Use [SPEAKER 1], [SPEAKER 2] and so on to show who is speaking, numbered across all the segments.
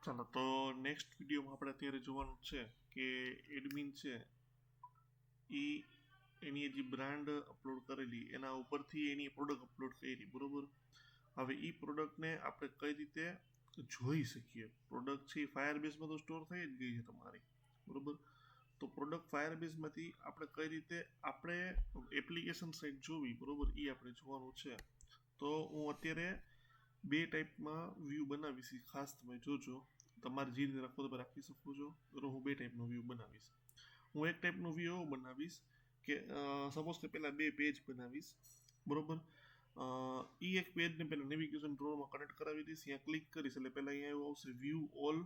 [SPEAKER 1] ચાલો તો નેક્સ્ટ વિડીયોમાં આપણે અત્યારે જોવાનું છે કે એડમિન છે એ એની જે બ્રાન્ડ અપલોડ કરેલી એના ઉપરથી એની પ્રોડક્ટ અપલોડ કરી, બરોબર. હવે એ પ્રોડક્ટને આપણે કઈ રીતે જોઈ શકીએ? પ્રોડક્ટ છે એ ફાયરબેઝમાં તો સ્ટોર થઈ જ ગઈ છે તમારી, બરોબર. તો પ્રોડક્ટ ફાયરબેઝમાંથી આપણે કઈ રીતે આપણે એપ્લિકેશન સાઇટ જોવી, બરોબર, એ આપણે જોવાનું છે. તો હું અત્યારે બે ટાઈપમાં વ્યૂ બનાવીશ, ખાસ તમે જોજો. તમારે જે રીતે રાખવો તમે રાખી શકો છો, બરોબર. હું બે ટાઈપનો વ્યૂ બનાવીશ. હું એક ટાઈપનો વ્યૂ એવો બનાવીશ કે સપોઝ કે પહેલાં બે પેજ બનાવીશ, બરોબર. એ એક પેજને પહેલાં નેવિગેશન ડ્રોમાં કનેક્ટ કરાવી દઈશ. અહીંયા ક્લિક કરીશ એટલે પહેલાં અહીંયા એવું આવશે વ્યૂ ઓલ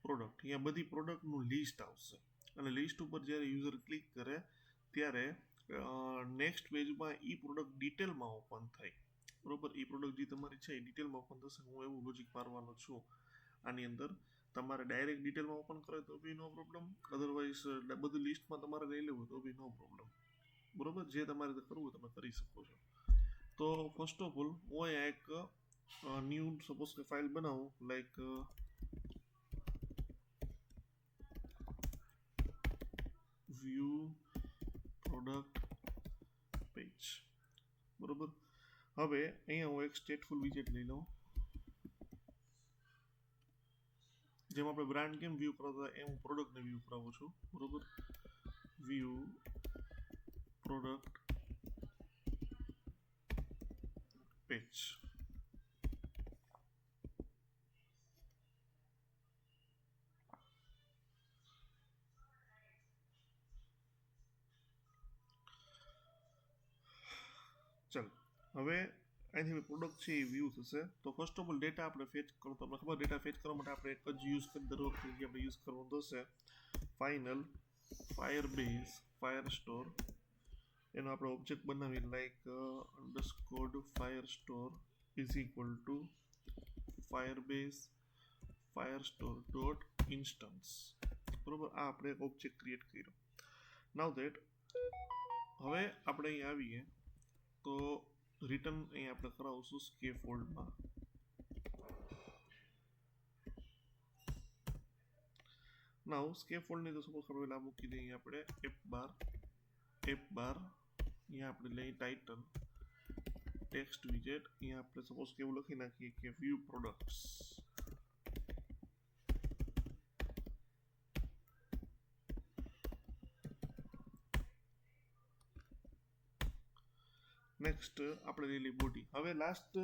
[SPEAKER 1] પ્રોડક્ટ. અહીંયા બધી પ્રોડક્ટનું લિસ્ટ આવશે અને લિસ્ટ ઉપર જ્યારે યુઝર ક્લિક કરે ત્યારે નેક્સ્ટ પેજમાં એ પ્રોડક્ટ ડિટેલમાં ઓપન થાય, બરોબર. એ પ્રોડક્ટ જે તમારી છે એ ડિટેલમાં ઓપન થશે. હું એવું લોજિક મારવાનો છું આની અંદર. તમારે ડાયરેક્ટ ડિટેલમાં ઓપન કરે તો બી નો પ્રોબ્લેમ, અધરવાઇઝ બધું લિસ્ટમાં તમારે લઈ લેવું તો બી નો પ્રોબ્લેમ, બરોબર. જે તમારે કરવું તમે કરી શકો છો. તો ફર્સ્ટ ઓફ ઓલ હું અહીંયા એક ન્યૂ સપોઝ કે ફાઇલ બનાવું, લાઈક વ્યૂ પ્રોડક્ટ પેજ, બરોબર. હવે અહીંયા હું એક સ્ટેટફુલ વિજેટ લઈ લઉં. જેમ આપણે બ્રાન્ડ કેમ વ્યૂ કરાવતા એમ હું પ્રોડક્ટને વ્યૂ કરાવું છું, બરોબર. View product page. ચાલો હવે અહીંથી પ્રોડક્ટ છે એ વ્યૂ થશે. તો ફર્સ્ટ ઓફ ઓલ ડેટા આપણે ફેચ કરો તો આપણે ખબર, ડેટા ફેચ કરવા માટે આપણે એક જ યુઝ કરી દર વખતે આપણે યુઝ કરવાનું થશે ફાઇનલ ફાયરબેઝ ફાયરસ્ટોર. એનો આપણે ઓબ્જેક્ટ બનાવી like underscore firestore is equal to firebase firestore dot instance, બરોબર. આ આપણે એક ઓબ્જેક્ટ ક્રિએટ કર્યો. નાઉ ધેટ હવે આપણે અહીં આવીએ તો રિટર્ન અહીં આપણે કરાવશું સ્કેફોલ્ડમાં. નાઉ સ્કેફોલ્ડની તો સપોઝ આપણે પહેલાં મૂકી દઈએ આપણે એપ બાર અહીંયા આપણે લઈ ટાઇટલ ટેક્સ્ટ વિજેટ. અહીંયા આપણે સપોઝ કે એવું લખી નાખીએ કે વ્યૂ પ્રોડક્ટ્સ. નેક્સ્ટ આપણે લઈ લઈએ બોડી. હવે લાસ્ટ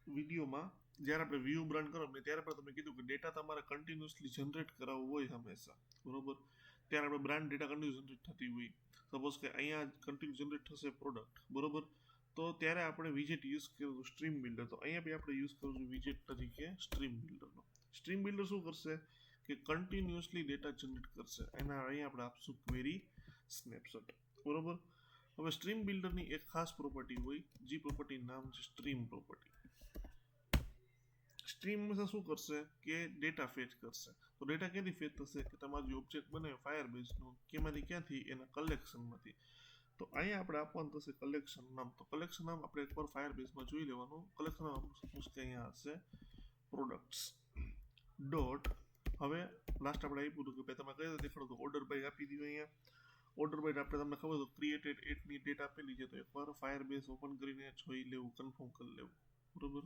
[SPEAKER 1] વિડીયોમાં જ્યારે આપણે વ્યૂ બ્રાન્ડ કરો ત્યારે પણ તમે કીધું કે ડેટા તમારે કન્ટિન્યુઅસલી જનરેટ કરાવવું હોય હંમેશા, બરોબર. ત્યારે આપણે બ્રાન્ડ ડેટા કન્ટિન્યુ જનરેટ થતી હોય. સપોઝ કે અહીંયા કન્ટિન્યુ જનરેટ થશે પ્રોડક્ટ, બરોબર. તો ત્યારે આપણે વિજેટ યુઝ કર્યું સ્ટ્રીમ બિલ્ડર. તો અહીંયા બી આપણે યુઝ કરીશું વિજેટ તરીકે સ્ટ્રીમ બિલ્ડરનો. સ્ટ્રીમ બિલ્ડર શું કરશે કે કન્ટિન્યુઅસલી ડેટા જનરેટ કરશે. અહીંયા આપણે આપશું ક્વેરી સ્નેપશોટ, બરોબર. હવે સ્ટ્રીમ બિલ્ડરની એક ખાસ પ્રોપર્ટી હોય, જે પ્રોપર્ટી નામ છે સ્ટ્રીમ પ્રોપર્ટી. સ્ટ્રીમ હંમેશા શું કરશે કે ડેટા ફેચ કરશે. તો ડેટા ક્યાંથી ફેચ થશે કે તમારું જે ઓબ્જેક્ટ બનાવે ફાયરબેઝનું ક્યાંથી એના કલેક્શનમાંથી. તો અહીંયા આપણે આપવાનું થશે કલેક્શન નામ. તો કલેક્શન નામ આપણે એકવાર ફાયરબેઝમાં જોઈ લેવાનું. કલેક્શન નામ સપોઝ કે અહીંયા હશે પ્રોડક્ટ્સ ડોટ. હવે લાસ્ટ આપણે આપ્યું હતું કે ભાઈ તમે કઈ રીતે દેખાડો તો ઓર્ડર બાય આપી દીધું. અહીંયા ઓર્ડર બાય આપણે તમને ખબર તો ક્રિએટેડ એટની ડેટ આપેલી છે. તો એકવાર ફાયરબેઝ ઓપન કરીને જોઈ લેવું, કન્ફર્મ કરી લેવું, બરોબર.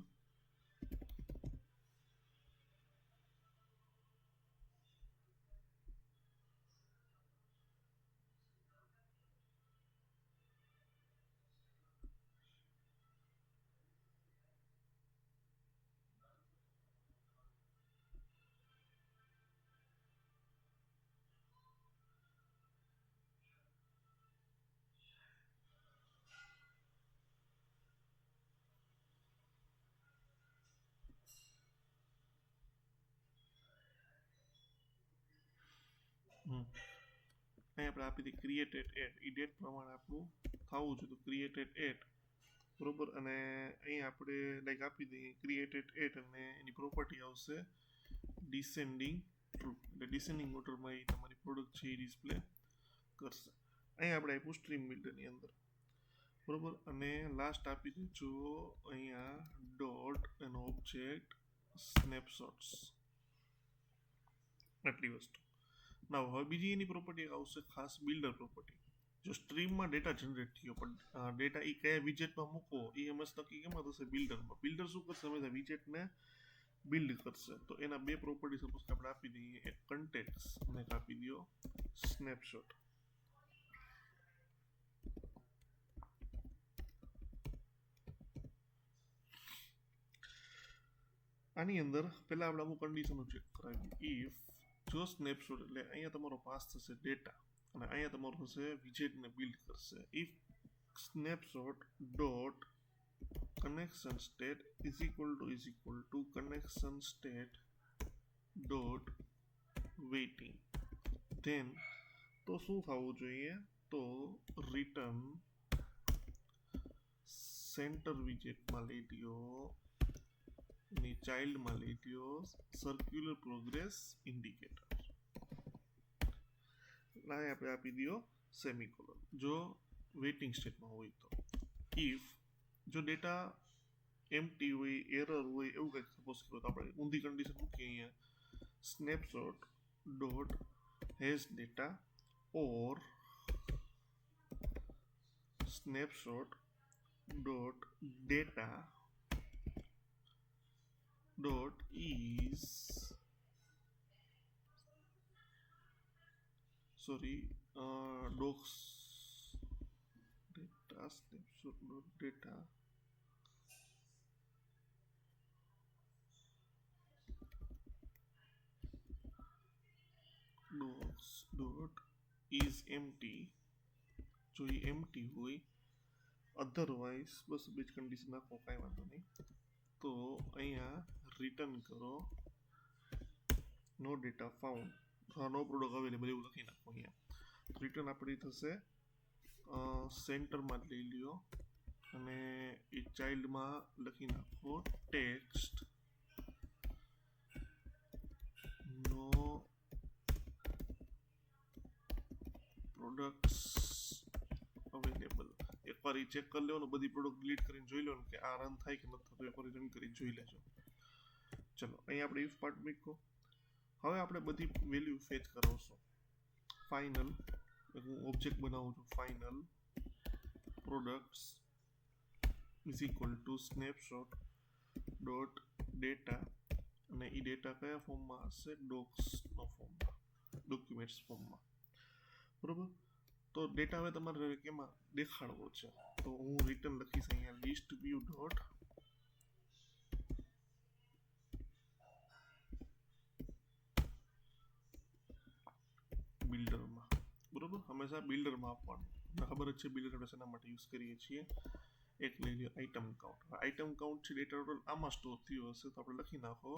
[SPEAKER 1] અહીં આપણે આપી હતી ક્રિએટેડ એટ. એ ડેટ પ્રમાણે આપણું થવું જોઈએ. તો ક્રિએટેડ એટ, બરોબર. અને અહીં આપણે લાઈક આપી દઈએ ક્રિએટેડ એટ અને એની પ્રોપર્ટી આવશે ડિસેન્ડિંગ ટ્રુ. એટલે ડિસેન્ડિંગ ઓર્ડરમાં એ તમારી પ્રોડક્ટ છે એ ડિસ્પ્લે કરશે. અહીં આપણે આપ્યું સ્ટ્રીમ બિલ્ડરની અંદર, બરોબર. અને લાસ્ટ આપી દેજો અહીંયા ડોટ એનો ઓબ્જેક્ટ સ્નેપશોટ્સ. આટલી વસ્તુ. ના હવે બીજી એની પ્રોપર્ટી આવશે ખાસ બિલ્ડર પ્રોપર્ટી. જો સ્ટ્રીમમાં ડેટા જનરેટ થયો પણ ડેટા એ કયા વિજેટમાં મૂકો એ હંમેશા નક્કી કેમાં થશે બિલ્ડરમાં. બિલ્ડર શું કરશે હંમેશા વિજેટને બિલ્ડ કરશે. તો એના બે પ્રોપર્ટી સપોઝ કે આપણે આપી દઈએ, એક કન્ટેક્સ અને એક આપી દો સ્નેપશોટ. આની અંદર પહેલા આપણે અમુક કન્ડિશનો ચેક કરાવી. ઇફ જો સ્નેપશોટ એટલે અહીંયા તમારો પાસ થશે ડેટા અને અહીંયા તમારું થશે વિજેટને બિલ્ડ કરશે. If snapshot dot connection state is equal to connection state dot waiting, then તો શું થવું જોઈએ? તો રિટર્ન સેન્ટર વિજેટમાં લઈ લ્યો ની ચાઇલ્ડમાં લઈ લ્યો સર્ક્યુલર પ્રોગ્રેસ ઇન્ડિકેટર. આપણે આપી દો સેમિકોલન જો વેઇટિંગ સ્ટેટમાં હોય તો. ઇફ જો ડેટા એમ્પ્ટી હોય, એરર હોય, એવું કંઈક સપોઝ કરો તો આપણે ઊંધી કન્ડિશન મૂકીએ અહીંયા, snapshot dot has data or snapshot dot data dot is docs data snapshot dot data docs dot is empty. જો એ empty હોય, અધરવાઇઝ બસ બીજ કન્ડિશન નાખો, કાંઈ વાંધો નહીં. તો અહીંયા રિટર્ન કરો નો ડેટા ફાઉન્ડ, નો પ્રોડક્ટ અવેલેબલ એવું લખી નાખો. અહીંયા રિટર્ન આપણી થશે સેન્ટરમાં લઈ લ્યો અને એ ચાઇલ્ડમાં લખી નાખો ટેક્સ્ટ નો પ્રોડક્ટ્સ અવેલેબલ. એકવાર એ ચેક કરી લેવાનું, બધી પ્રોડક્ટ ડિલીટ કરીને જોઈ લેવાનું કે આ રન થાય કે નથી થતું, એકવાર રન કરીને જોઈ લેજો. ચલો અહીંયા આપણે ઇફ પાર્ટ મૂકો. હવે આપણે બધી વેલ્યુ ફેચ કરાવશું. ફાઇનલ હું ઓબ્જેક્ટ બનાવું છું, final products is equal two snapshot dot data અને એ ડેટા કયા ફોર્મમાં હશે? ડોક્સનો ફોર્મમાં, ડોક્યુમેન્ટ્સ ફોર્મમાં. બરોબર. તો ડેટા હવે તમારે કેમાં દેખાડવો છે? તો હું રિટર્ન લખીશ અહીંયા લિસ્ટ વ્યૂ ડોટ બિલ્ડરમાં. બરોબર, હંમેશા બિલ્ડરમાં આપવાનું. ખબર જ છે બિલ્ડર આપણે શેના માટે યુઝ કરીએ છીએ. એક લઈ લો આઇટમ કાઉન્ટ. આઇટમ કાઉન્ટ છે ડેટા ટોટલ આમાં સ્ટોર થયો હશે, તો આપણે લખી નાખો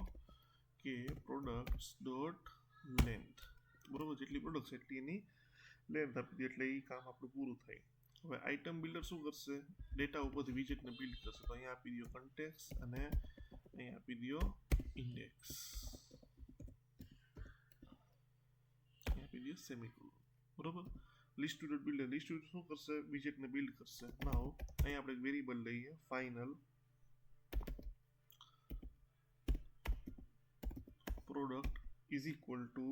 [SPEAKER 1] કે પ્રોડક્ટ્સ ડોટ લેન્થ. બરોબર, જેટલી પ્રોડક્ટ્સ એટલી એની લેન્થ આપી દે એટલે એ કામ આપણું પૂરું થાય. હવે આઇટમ બિલ્ડર શું કરશે? ડેટા ઉપરથી વિજેટને બિલ્ડ કરશે. તો અહીંયા આપી દો કન્ટેક્સ અને અહીંયા આપી દો ઇન્ડેક્સ, અહીંયા આપી દો સેમિકોલન. બરોબર. લિસ્ટ ડોટ બિલ્ડર, લિસ્ટ શું કરશે? વિજેટને બિલ્ડ કરશે. નાઉ અહીંયા આપણે એક વેરિયેબલ લઈએ final product is equal two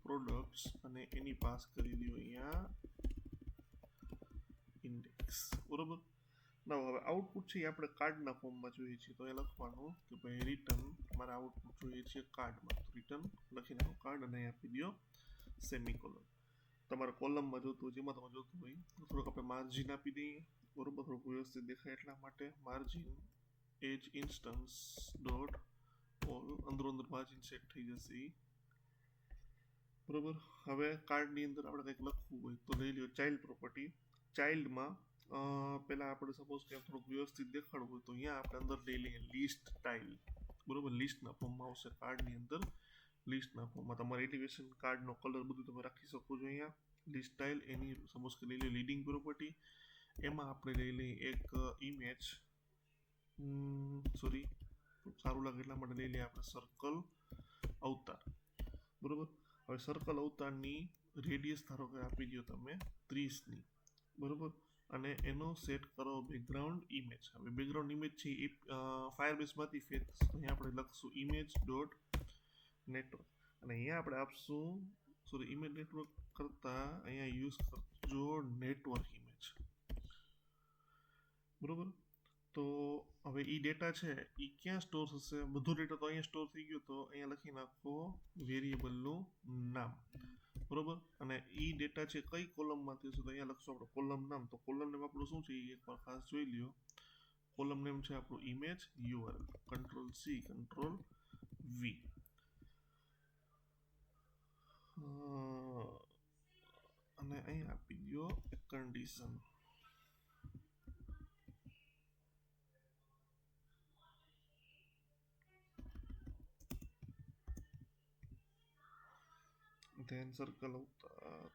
[SPEAKER 1] products અને એની પાસ કરી દો અહીંયા ઇન્ડેક્સ. બરોબર. ના હવે આઉટપુટ છે એ આપણે કાર્ડના ફોર્મમાં જોઈએ છીએ, તો એ લખવાનું કે ભાઈ રિટર્ન મારે આઉટપુટ જોઈએ છે કાર્ડમાં. તો રિટર્ન લખી નાખો કાર્ડ અને આપી દો સેમિકોલન. તમારે કોલમમાં જોતું હોય, જેમાં તમે જોતું હોય, થોડુંક આપણે માર્જિન આપી દઈએ. બરોબર, થોડુંક વ્યવસ્થિત દેખાય એટલા માટે માર્જિન એજ ઇન્સ્ટન્સ ડોટ ઓલ, અંદરો અંદર માર્જિન સેટ થઈ જશે. બરોબર. હવે કાર્ડની અંદર આપણે કંઈક લખવું હોય તો લઈ લો ચાઇલ્ડ પ્રોપર્ટી. ચાઇલ્ડમાં પહેલાં આપણે સપોઝ કે થોડુંક વ્યવસ્થિત દેખાડવું હોય તો અહીંયા આપણે અંદર લઈ લઈએ લિસ્ટ ટાઇલ. બરોબર, લિસ્ટના ફોર્મમાં આવશે કાર્ડની અંદર. લિસ્ટના ફોર્મમાં તમારે એલિવેશન કાર્ડનો કલર બધું તમે રાખી શકો છો. અહીંયા લિસ્ટ ટાઇલ એની સપોઝ કે લઈ લો લીડિંગ પ્રોપર્ટી. એમાં આપણે લઈ લઈએ એક ઇમેજ, સારું લાગે એટલા માટે લઈ લઈએ આપણે સર્કલ અવતાર. બરોબર. હવે સર્કલ અવતારની રેડિયસ ધારો કે આપી દો તમે 30ની. બરોબર. અને એનો સેટ કરો બેકગ્રાઉન્ડ ઇમેજ. હવે બેકગ્રાઉન્ડ ઇમેજ છે એ ફાયરબેસમાંથી ફેચ. અહીંયા આપણે લખશું ઇમેજ ડોટ નેટવર્ક. અને અહીંયા આપણે આપશું સોરી ઇમેજ નેટવર્ક કરતાં અહીંયા યુઝ કરજો નેટવર્ક ઇમેજ. બરોબર. તો હવે એ ડેટા છે એ ક્યાં સ્ટોર થશે? બધો ડેટા તો અહીંયા સ્ટોર થઈ ગયો, તો અહીંયા લખી નાખો વેરિયેબલનું નામ. બરોબર. અને એ ડેટા છે કઈ કોલમમાંથી હશે? તો અહીંયા લખશો આપણે કોલમ નામ. તો કોલમ નેમ આપણું શું છે એ એકવાર ખાસ જોઈ લ્યો. કોલમ નેમ છે આપણું image URL. Control C control V. અને અહીંયા આપી દો કન્ડિશન. then circle અવતાર.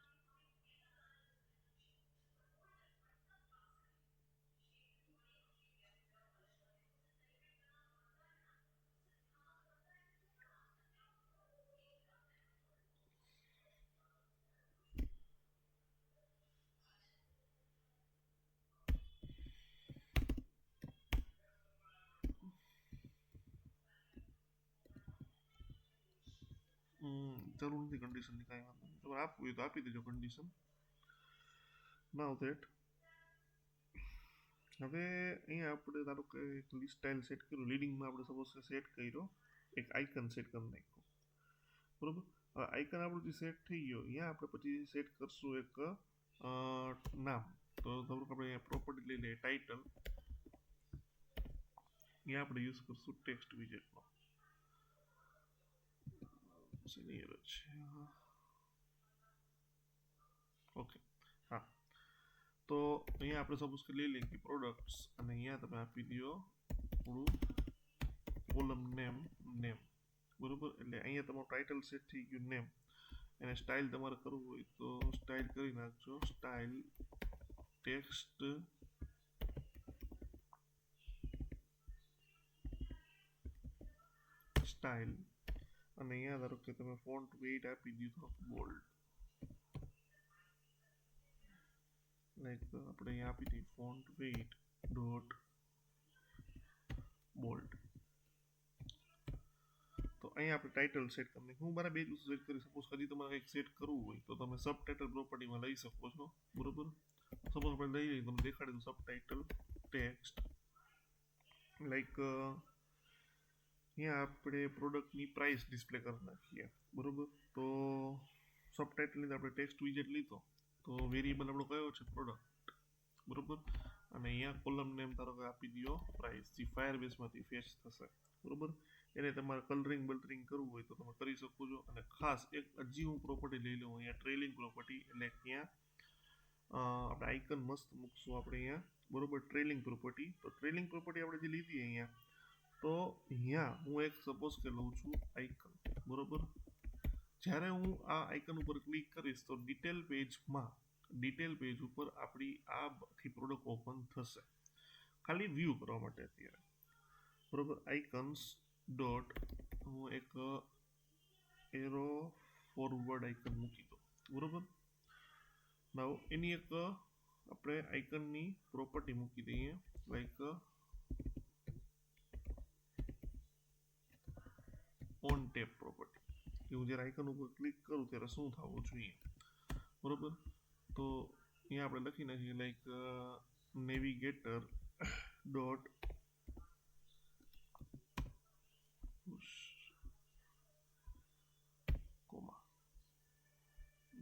[SPEAKER 1] જરૂર નથી કન્ડિશનની, કાંઈ વાંધો નહીં. તમારે આપવું હોય તો આપી દેજો કન્ડિશન. નાવ ધેટ હવે અહીંયા આપણે ધારો કે એક લિસ્ટ સ્ટાઇલ સેટ કર્યું. લીડિંગમાં આપણે સપોઝ સેટ કર્યો, એક આઇકન સેટ કરી નાખ્યો. બરોબર. હવે આઇકન આપણું જે સેટ થઈ ગયો, અહીંયા આપણે પછી સેટ કરશું એક નામ. તો ધારો કે આપણે અહીંયા પ્રોપર્ટી લઈ લઈએ ટાઇટલ. અહીંયા આપણે યુઝ કરશું ટેક્સ્ટ વિજેટનો. ઓકે. હા, તો અહીંયા આપણે સપોઝ કે લઈ લઈએ કે પ્રોડક્ટ્સ, અને અહીંયા તમે આપી દો થોડું કોલમ નેમ. બરોબર. એટલે અહીંયા તમારું ટાઇટલ સેટ થઈ ગયું નેમ. એને સ્ટાઇલ તમારે કરવું હોય તો સ્ટાઇલ કરી નાખજો. Style text style. અને અહીંયા ધારો કે તમે ફોન્ટ વેઇટ આપી દીધો બોલ્ડ. લાઈક આપણે અહીંયા આપી દઈએ ફોન્ટ વેઇટ ડોટ બોલ્ડ. તો અહીંયા આપણે ટાઇટલ સેટ કરીને હું મારા બે જ વસ્તુ સેટ કરી. સપોઝ હજી તમારે કંઈક સેટ કરવું હોય તો તમે સબ ટાઇટલ પ્રોપર્ટીમાં લઈ શકો છો. બરોબર. સપોઝ આપણે લઈ લઈએ, તમને દેખાડી દઉં સબ ટાઇટલ ટેક્સ્ટ. લાઈક અહીંયા આપણે પ્રોડક્ટની પ્રાઇસ ડિસ્પ્લે કરી નાખીએ. બરોબર. તો સબ ટાઇટલની આપણે ટેક્સ્ટ વિજેટ લીધો, તો વેરિયેબલ આપણો કયો છે? પ્રોડક્ટ. બરોબર. અને અહીંયા કોલમ નેમ ધારો કે આપી દો પ્રાઇસ, જે ફાયરબેસમાંથી ફેચ થશે. બરોબર. એને તમારે કલરિંગ બલ્ટરિંગ કરવું હોય તો તમે કરી શકો છો. અને ખાસ એક હજી હું પ્રોપર્ટી લઈ લઉં અહીંયા ટ્રેલિંગ પ્રોપર્ટી. એટલે અહીંયા આપણે આઇકન મસ્ત મૂકશું આપણે અહીંયા. બરોબર. Trailing property. તો ટ્રેલિંગ પ્રોપર્ટી આપણે જે લીધી અહીંયા, તો અહીંયા હું એક સપોઝ કે લઉં છું આઇકન. બરોબર. જ્યારે હું આ આઇકન ઉપર ક્લિક કરીશ તો ડિટેલ પેજ ઉપર આપણી આ આખી પ્રોડક્ટ ઓપન થશે, ખાલી વ્યૂ કરવા માટે અત્યારે. બરોબર. આઇકન્સ ડોટ હું એક એરો ફોરવર્ડ આઇકન મૂકી દો. બરોબર. નાવ એની એક આપણે આઇકનની પ્રોપર્ટી મૂકી દઈએ, લાઈક ઓન ટેપ પ્રોપર્ટી. કે હું જ્યારે આઇકન ઉપર ક્લિક કરું ત્યારે શું થવું જોઈએ. બરોબર. તો અહીંયા આપણે લખી નાખીએ like navigator dot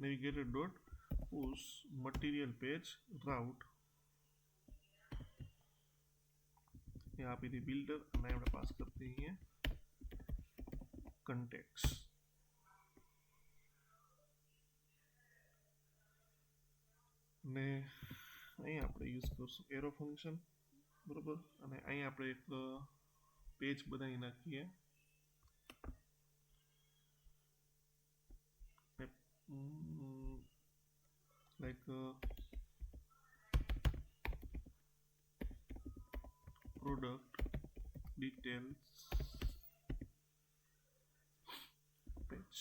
[SPEAKER 1] navigator dot push material page route. यहाँ આપી દી બિલ્ડર અને આપણે પાસ કરते हैं context. ને અહીં આપણે યુઝ કરશું એરો ફંક્શન. બરોબર. અને અહીં આપણે એક પેજ બનાવી નાખીએ. Like product details page.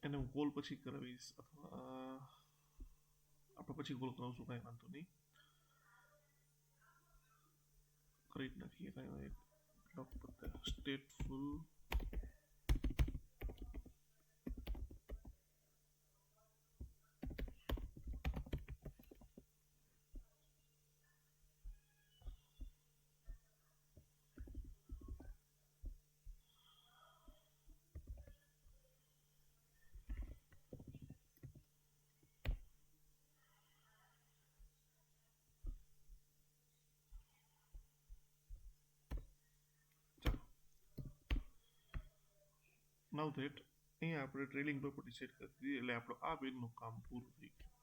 [SPEAKER 1] એને હું કોલ પછી કરાવીશ અથવા આપણે પછી કોલ કરાવશું, કાંઈ વાંધો નહીં. કરી જ નાખીએ કાંઈ એક બ્લોક પતે સ્ટેટફુલ નાઉ ધેટ અહીંયા આપણે ટ્રેલિંગ પ્રોપર્ટી સેટ કરી દીધી એટલે આપણો આ પેજનું કામ પૂરું થઈ ગયું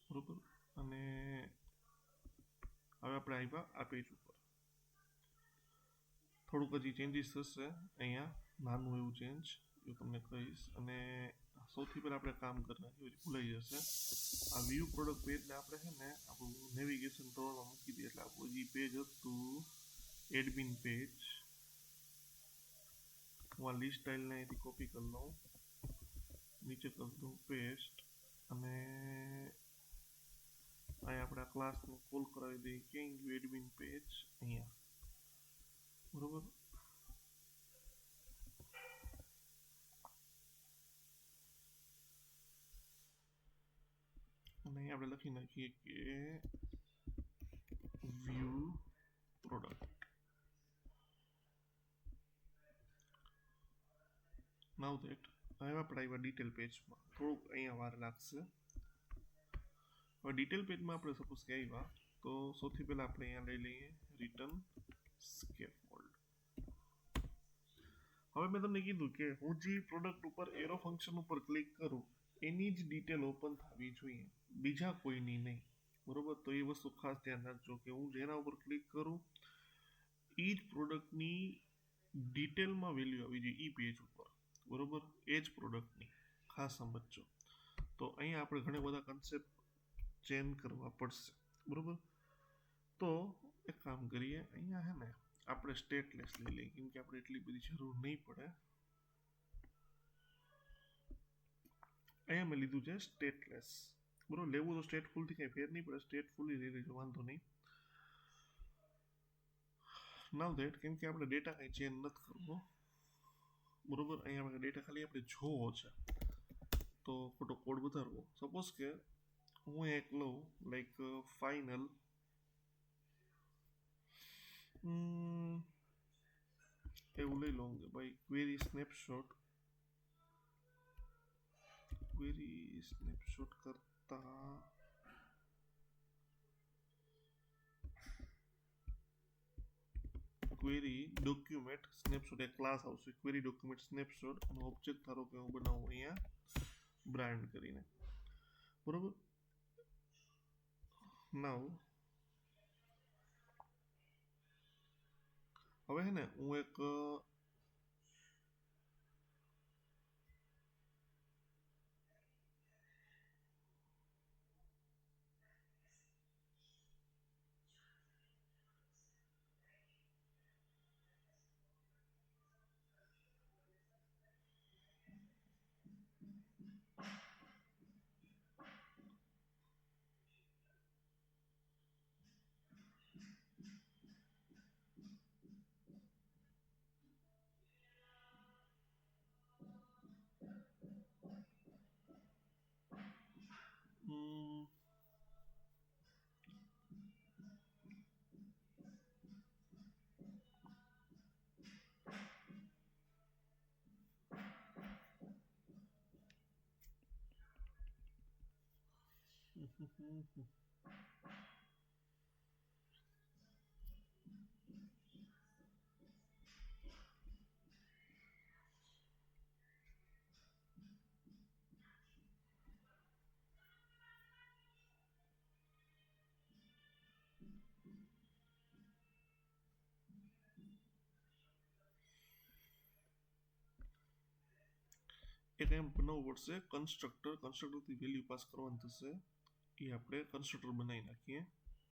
[SPEAKER 1] બરોબર અને હવે આપણે આવ્યા આ પેજ ઉપર થોડુંક હજી ચેન્જીસ થશે અહીંયા નાનું એવું ચેન્જ એ તમને કહીશ અને સૌથી પહેલાં આપણે કામ કરી નાખ્યું ભૂલાઈ જશે આ વ્યૂ પ્રોડક્ટ પેજને આપણે છે ને આપણું નેવિગેશન ટોરમાં મૂકી દઈએ એટલે આપણું જે પેજ હતું એડમિન પેજ હું આ લિસ્ટ સ્ટાઇલને અહીંથી કોપી કરી લઉં નીચે કરી દઉં પેસ્ટ અને અહીંયા આપણે આ ક્લાસને કોલ કરાવી દઈએ ક્યાં ગયું એડમિન પેજ અહીંયા બરોબર અને અહીંયા આપણે લખી નાખીએ કે વ્યૂ પ્રોડક્ટ નાઉ ધેટ હવે આપણે આવ્યા ડિટેલ પેજમાં થોડુંક અહીંયા વાર લાગશે હવે ડિટેલ પેજમાં આપણે સપોઝ કે આવ્યા તો સૌથી પહેલાં આપણે અહીંયા લઈ લઈએ રિટર્ન સ્કેફોલ્ડ હવે મેં તમને કીધું કે હું જે પ્રોડક્ટ ઉપર એરો ફંક્શન ઉપર ક્લિક કરું એની જ ડિટેલ ઓપન થવી જોઈએ બીજા કોઈની નહીં બરોબર તો એ વસ્તુ ખાસ ધ્યાન રાખજો કે હું જેના ઉપર ક્લિક કરું એ જ પ્રોડક્ટની ડિટેલમાં વેલ્યુ આવી જોઈએ એ પેજ ઉપર બરોબર એ જ પ્રોડક્ટની ખાસ સમજજો તો અહીંયા આપણે ઘણા બધા કન્સેપ્ટ ચેન્જ કરવા પડશે બરોબર તો એક કામ કરીએ અહીંયા હે ને આપણે સ્ટેટલેસ લઈ લઈએ કેમ કે આપણે એટલી બધી જરૂર નહીં પડે અહીંયા મેં લીધું છે સ્ટેટલેસ બરોબર લેવું તો સ્ટેટફુલથી કંઈ ફેર નહીં પડે સ્ટેટફુલી લઈ લેજો વાંધો નહીં નાઉ ધેટ કેમ કે આપણે ડેટા કંઈ ચેન્જ નથી કરવો બરોબર અહીંયા આપણે ડેટા ખાલી આપણે જોવો છે તો ખોટો કોડ વધારવો સપોઝ કે હું એક લઉં લાઈક ફાઇનલ એવું લઈ લઉં કે ભાઈ ક્વેરી સ્નેપશોટ કરતા ક્વેરી ડોક્યુમેન્ટ સ્નેપશોટ એક ક્લાસ આવશે ક્વેરી ડોક્યુમેન્ટ સ્નેપશોટ અને ઓબ્જેક્ટ ધારો કે હું બનાવું અહીંયા બ્રાન્ડ કરીને બરોબર નાવ હવે હે ને હું એક એક એમ બનાવવું પડશે કન્સ્ટ્રક્ટરથી વેલ્યુ પાસ કરવાનું થશે એ આપણે કન્સ્ટ્રક્ટર બનાવી નાખીએ